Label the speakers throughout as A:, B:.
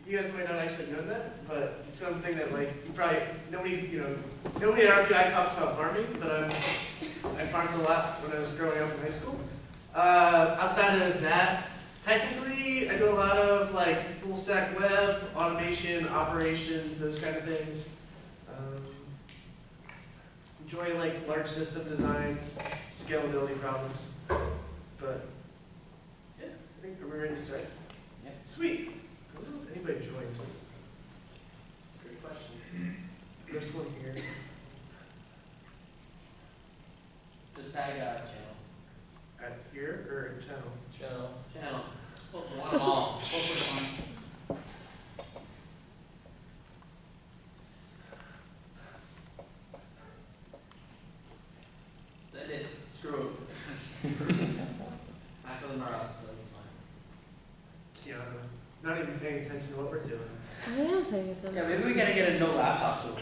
A: you guys might not actually know that, but it's something that like you probably nobody at RPI talks about farming, but I farmed a lot when I was growing up in high school. Outside of that, technically I do a lot of like full stack web, automation, operations, those kind of things. Enjoy like large system design, scalability problems. But yeah, I think we're ready to start.
B: Yeah.
A: Sweet. Anybody join? That's a great question. First one here.
B: Just tag channel.
A: At here or in channel?
B: Channel. Channel. Oh, we want them all. One. Send it. Screw it. Half of them are us, so it's fine.
A: Kiana. Not even paying attention to what we're doing.
C: I am paying attention.
B: Yeah, maybe we gotta get a no laptop rule.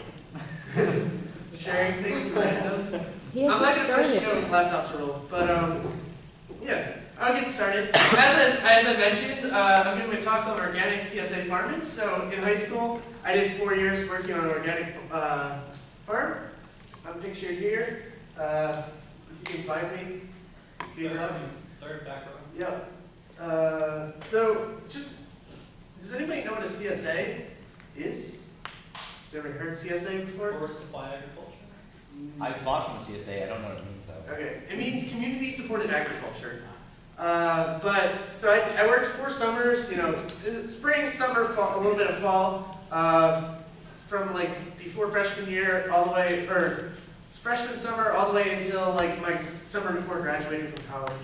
A: Sharing things random.
C: He
A: I'm not
C: hasn't
A: gonna push
C: started.
A: laptops rule, but yeah, I'll get started. As I mentioned, I'm giving a talk on organic CSA farming. So in high school, I did 4 years working on an organic farm. I'm pictured here. If you can find me, good luck.
B: Third back row.
A: Yep. So does anybody know what a CSA is? Has anyone heard CSA before?
B: Forest Supply Agriculture.
D: I bought from the CSA, I don't know what it means though.
A: Okay, it means community supported agriculture. So I worked 4 summers, spring, summer, fall, a little bit of fall, from like before freshman year all the way, or freshman summer all the way until like my summer before graduating from college.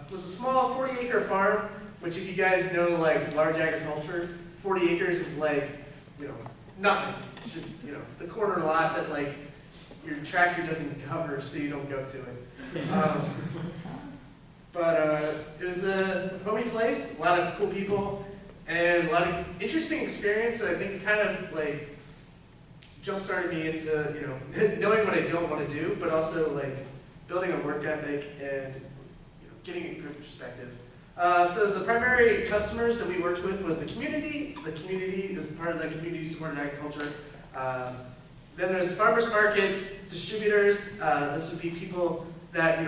A: It was a small 40-acre farm, which if you guys know like large agriculture, 40 acres is like, nothing. It's just, the corner lot that like your tractor doesn't cover so you don't go to it. But it was a homey place, a lot of cool people, and a lot of interesting experience that I think kind of like jump-started me into, knowing what I don't want to do, but also like building a work ethic and getting a good perspective. So the primary customers that we worked with was the community. The community is part of the community supported agriculture. Then there's farmers markets, distributors. This would be people that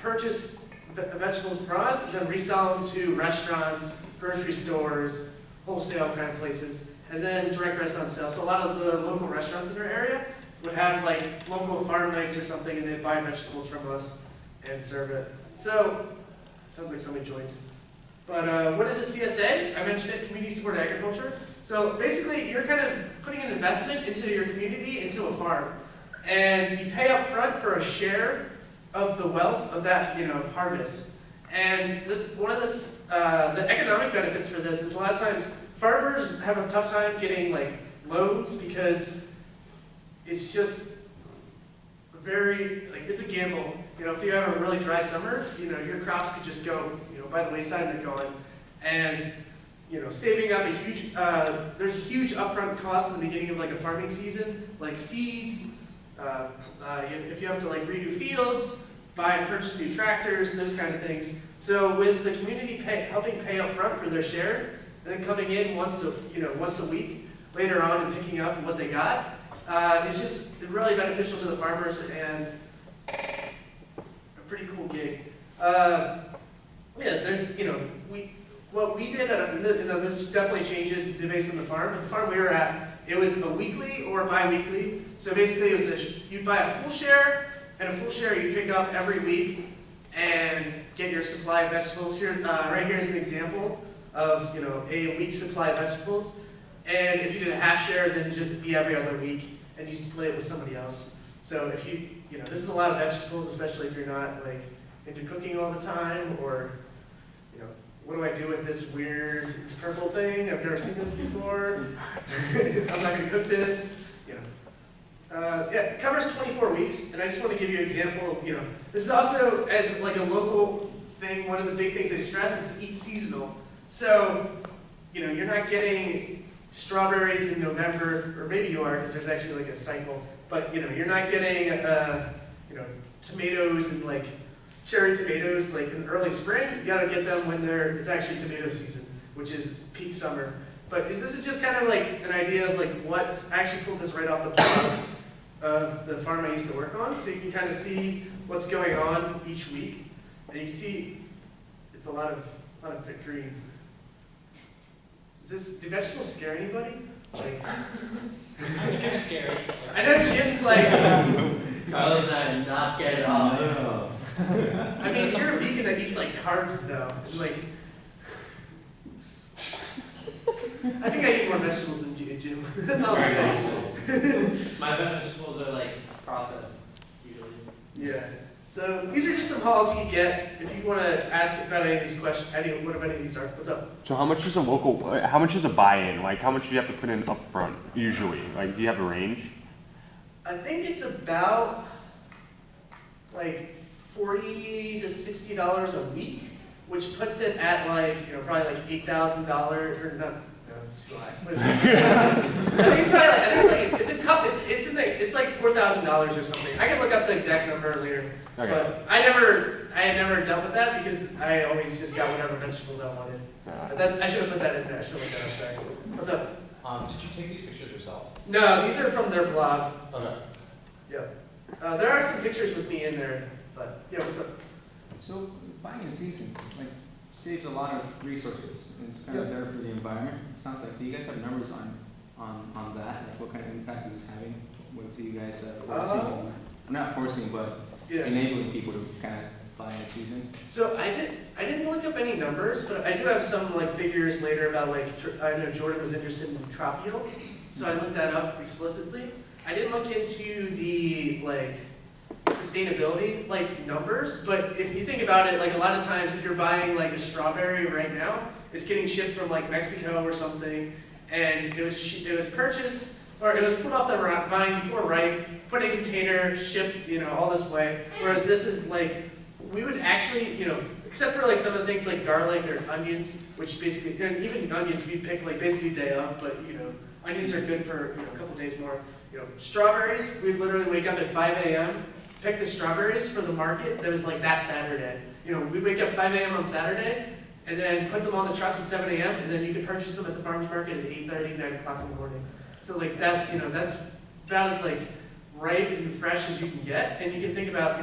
A: purchase vegetables from us and then resell them to restaurants, grocery stores, wholesale kind of places, and then direct restaurant sales. So a lot of the local restaurants in our area would have like local farm nights or something, and they'd buy vegetables from us and serve it. So sounds like somebody joined. But what is a CSA? I mentioned it, community supported agriculture. So basically, you're kind of putting an investment into your community, into a farm, and you pay up front for a share of the wealth of that, harvest. And the economic benefits for this is a lot of times farmers have a tough time getting like loans because it's just it's a gamble. If you have a really dry summer, your crops could just go, by the wayside, they're gone. And, saving up a huge, there's huge upfront costs in the beginning of like a farming season, like seeds, if you have to like redo fields, buy and purchase new tractors, those kind of things. So with the community helping pay up front for their share, and then coming in once a week later on and picking up what they got, it's just really beneficial to the farmers and a pretty cool gig. There's, what we did, this definitely changes based on the farm, but the farm we were at, it was a weekly or bi-weekly. So basically it was you'd buy a full share, and a full share you'd pick up every week and get your supply of vegetables. Here, right here is an example of, a week's supply of vegetables. And if you did a half share, then it'd just be every other week, and you split it with somebody else. So if this is a lot of vegetables, especially if you're not like into cooking all the time, or what do I do with this weird purple thing? I've never seen this before. I'm not going to cook this. It covers 24 weeks, and I just want to give you an example. This is also, as like a local thing, one of the big things they stress is eat seasonal. So, you're not getting strawberries in November, or maybe you are, because there's actually like a cycle. But you're not getting tomatoes and like cherry tomatoes like in early spring. You got to get them when it's actually tomato season, which is peak summer. But this is just kind of like an idea of like what's, I actually pulled this right off the blog of the farm I used to work on, so you can kind of see what's going on each week. And you can see it's a lot of thick green. Do vegetables scare anybody? Like,
B: Kind of scary.
A: I know Jim's like,
B: Carlos and I are not scared at all.
A: I mean, you're a vegan that eats like carbs though. Like, I think I eat more vegetables than you, Jim. That's all I'm saying.
B: My vegetables are like processed, usually.
A: Yeah. So these are just some hauls you can get if you want to ask about any of these questions. What if any of these are? What's up?
C: So how much is a buy-in? Like how much do you have to put in up front usually? Like do you have a range?
A: I think it's about like $40 to $60 a week, which puts it at like probably like $8,000 or not. No, that's too high. What is it? I think it's probably like it's a cup. It's like $4,000 or something. I can look up the exact number later.
C: Okay.
A: But I had never dealt with that because I always just got whatever vegetables I wanted. But I should have put that in there. I should have looked that up. Sorry. What's up?
E: Did you take these pictures yourself?
A: No, these are from their blog.
E: Okay.
A: Yep. There are some pictures with me in there, but yeah, what's up?
F: So buying in season like saves a lot of resources and it's kind of better for the environment. It sounds like. Do you guys have numbers on that? Like what kind of impact is this having? What do you guys forcing? Not forcing, but
A: Yeah.
F: enabling people to kind of buy in season.
A: So I didn't look up any numbers, but I do have some like figures later about like I know Jordan was interested in crop yields, so I looked that up explicitly. I didn't look into the like sustainability like numbers, but if you think about it, like a lot of times if you're buying like a strawberry right now, it's getting shipped from like Mexico or something, and it was purchased or it was put off the vine before ripe, put in a container, shipped all this way. Whereas this is like we would actually except for like some of the things like garlic or onions, which basically even onions we pick like basically day of, but onions are good for a couple days more. Strawberries, we'd literally wake up at 5 a.m., pick the strawberries for the market that was like that Saturday. We'd wake up 5 a.m. on Saturday and then put them on the trucks at 7 a.m. and then you could purchase them at the farmer's market at 8:30, 9 o'clock in the morning. So like that's about as like ripe and fresh as you can get. And you can think about,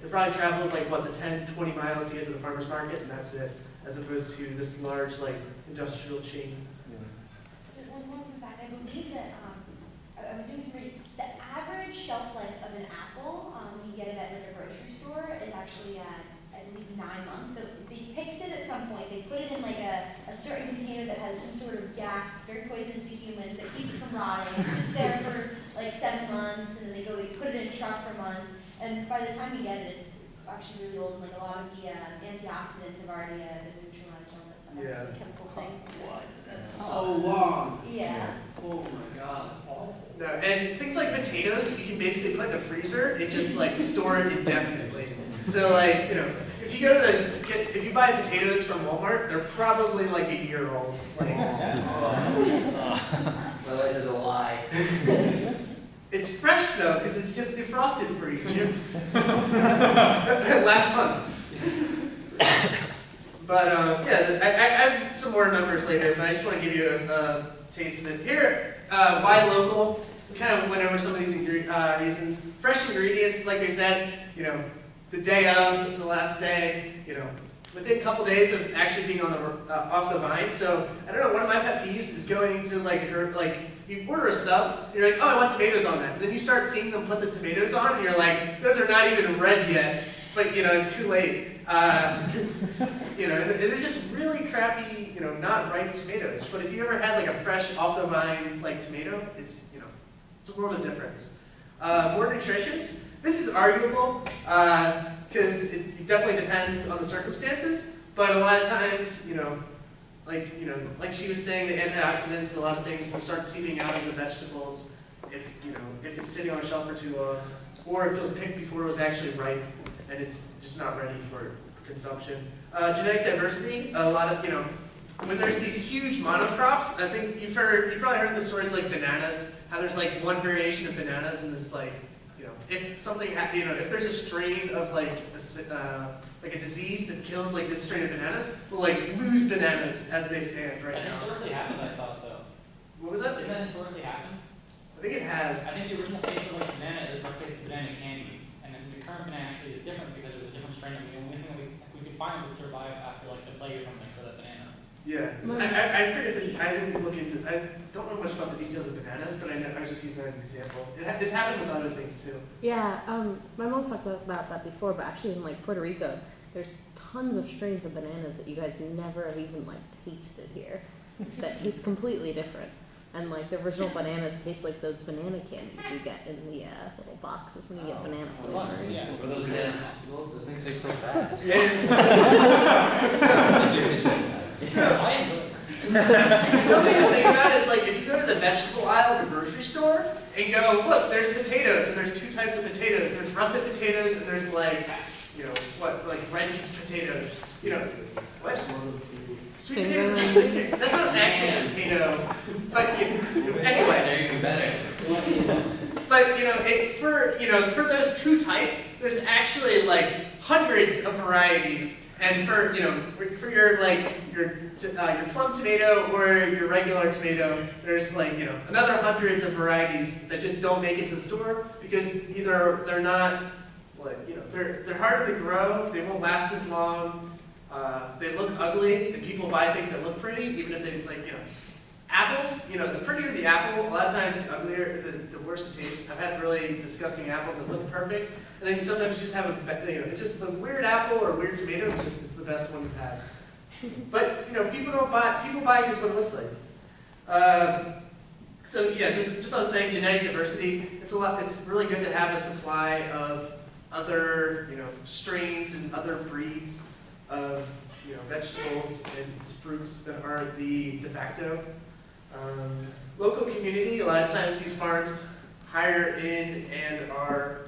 A: they probably traveled like the 10, 20 miles to get to the farmer's market and that's it, as opposed to this large like industrial chain.
G: One more fact, I believe that I was doing some reading. The average shelf life of an apple, when you get it at like a grocery store, is actually at I believe 9 months. So they picked it at some point. They put it in like a certain container that has some sort of gas that's very poisonous to humans that keeps it from rotting. It sits there for like 7 months, and then they put it in a truck for a month. And by the time you get it, it's actually really old. And like a lot of the antioxidants have already been neutralized from it. Some of the chemical things.
B: That's so long.
G: Yeah.
B: Oh my god.
A: No, and things like potatoes, you can basically put in a freezer and just like store it indefinitely. So like, if you go to if you buy potatoes from Walmart, they're probably like a year old. Like,
B: My life is a lie.
A: it's fresh though, because it's just defrosted for you, Jim. Last month. But yeah, I have some more numbers later, but I just want to give you a taste of it. Here, why local? We kind of went over some of these reasons. Fresh ingredients, like I said, the day of, the last day, within a couple days of actually being on the off the vine. So I don't know. One of my pet peeves is going to like you order a sub, you're like, oh, I want tomatoes on that, and then you start seeing them put the tomatoes on, and you're like, those are not even red yet, but it's too late. And they're just really crappy, not ripe tomatoes. But if you ever had like a fresh off the vine like tomato, it's it's a world of difference. More nutritious. This is arguable because it definitely depends on the circumstances. But a lot of times, like she was saying, the antioxidants and a lot of things will start seeping out of the vegetables if it's sitting on a shelf for too long, or if it was picked before it was actually ripe and it's just not ready for consumption. Genetic diversity. A lot of when there's these huge monocrops, I think you've probably heard the stories like bananas, how there's like one variation of bananas and there's like, if something, if there's a strain of like a disease that kills like this strain of bananas, we'll like lose bananas as they stand right
B: That
A: now.
B: historically happened, I thought, though.
E: Did that historically happen?
A: I think it has.
E: I think the original taste of like banana is replaced with banana candy, and then the current banana actually is different because it was a different strain. And the only thing that we could find would survive after like the plague or something for that banana.
A: Yeah, so I figured that I didn't look into. I don't know much about the details of bananas, but I was just using that as an example. It's happened with other things too.
H: Yeah, my mom's talked about that before, but actually in like Puerto Rico, there's tons of strains of bananas that you guys never have even like tasted here. That taste completely different. And like the original bananas taste like those banana candies you get in the little boxes when you get banana
E: For lunch,
H: flavor.
E: yeah.
B: Were those banana popsicles? Those things taste so bad.
A: So,
E: I enjoy it.
A: something to think about is like if you go to the vegetable aisle of the grocery store and go, look, there's potatoes and there's two types of potatoes. There's russet potatoes and there's like, you know, what, like red potatoes. You know, what? Sweet potatoes. That's not an actual potato. But anyway.
B: They're even better.
A: But for those two types, there's actually like hundreds of varieties. And for your plum tomato or your regular tomato, there's like another hundreds of varieties that just don't make it to the store because either they're not they're harder to grow, they won't last as long, they look ugly, and people buy things that look pretty, even if they apples. The prettier the apple, a lot of times the uglier, the worse it tastes. I've had really disgusting apples that look perfect, and then you sometimes just have it's just a weird apple or a weird tomato. It's the best one you've had. But people buy it because what it looks like. So yeah, just I was saying, genetic diversity. It's really good to have a supply of other strains and other breeds of vegetables and fruits that aren't the de facto. Local community, a lot of times these farms hire in and are,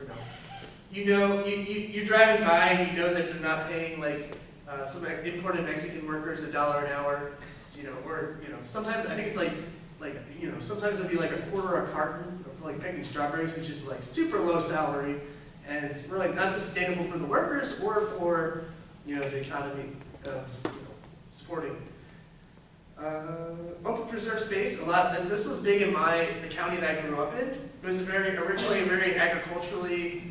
A: you're driving by and you know that they're not paying like some imported Mexican workers $1 an hour, or sometimes I think it's like sometimes it'll be like a quarter a carton for like picking strawberries, which is like super low salary and really not sustainable for the workers or for the economy of supporting. Open preserved space, and this was big in the county that I grew up in. It was originally a very agriculturally